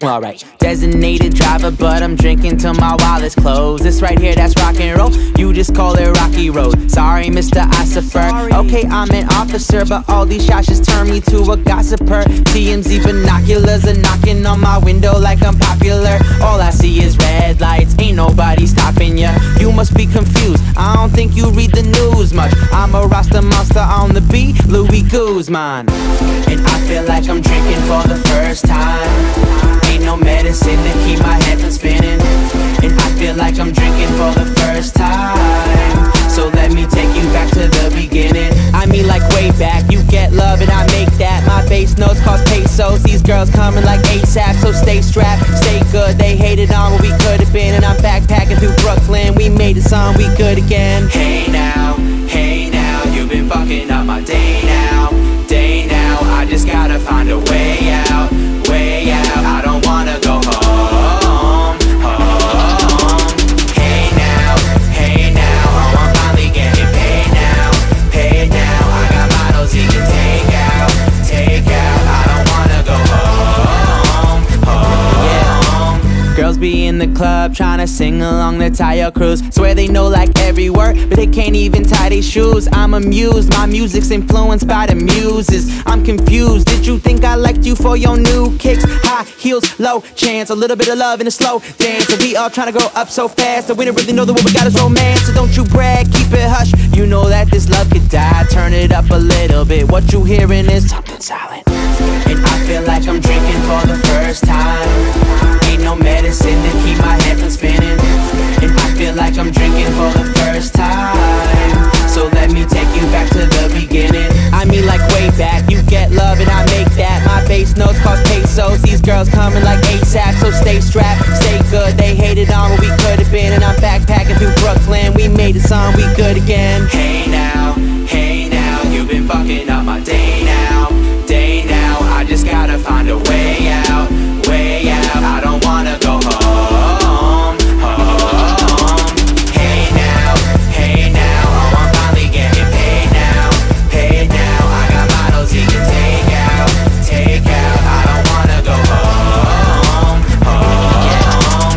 Alright, designated driver, but I'm drinking till my wallet's closed. This right here, that's rock and roll. You just call it Rocky Road. Sorry, Mr. Ossifer. Okay, I'm an officer, but all these shots just turn me to a gossiper. TMZ binoculars are knocking on my window like I'm popular. All I see is red lights, ain't nobody stopping ya. You must be confused, I don't think you read the news much. I'm a Rasta monster on the beat, Louis Guzman. And I feel like I'm drinking for the first time. Ain't no medicine to keep my head from spinning. And I feel like I'm drinking for the first time. So let me take you back to the beginning. I mean like way back, you get love and I make that. My bass notes cost pesos, these girls coming like ASAP. So stay strapped, stay good, they hated on what we could've been. And I'm backpacking through Brooklyn, we made it song, we good again. Hey now, you've been fucking up my day now. I just gotta find a way out, I don't wanna go home. Hey now, oh I'm finally getting paid now. I got models he can take out, I don't wanna go home. Girls be in the club tryna sing along the Tayo Cruz. Swear they know like every word, but they can't even tie their shoes. I'm amused, my music's influenced by the muses. I'm confused, did you think I liked you for your new kicks? High heels, low chance, a little bit of love in a slow dance. And we all tryna grow up so fast that we don't really know that what we got is romance. So don't you brag, keep it hush, you know that this love could die. Turn it up a little bit, what you hearing is something silent. And I feel like I'm drinking for the first time. Ain't no medicine to keep my head from spinning. And I feel like I'm drinking for the first time. So let me take you back to the beginning. I mean like way back, you get love and I make that. My bass notes cost pesos, these girls coming like ASAP. So stay strapped, stay good, they hated on what we could've been. And I'm backpacking through Brooklyn, we made it song, we good again. Hey now, you've been fucking up my day now. I just gotta find a way out, I don't wanna go home. Hey now, oh I'm finally getting paid now. I got models he can take out, I don't wanna go home.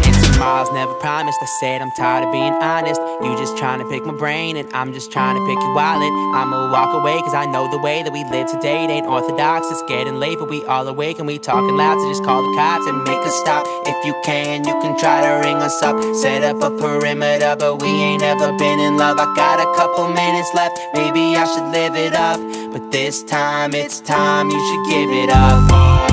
And tomorrow's never promised. I said I'm tired of being honest. You just trying to pick my brain and I'm just trying to pick your wallet. I'ma walk away cause I know the way that we live today it ain't orthodox. It's getting late but we all awake and we talking loud, so just call the cops and make us stop. If you can try to ring us up. Set up a perimeter but we ain't ever been in love. I got a couple minutes left, maybe I should live it up. But this time it's time you should give it up.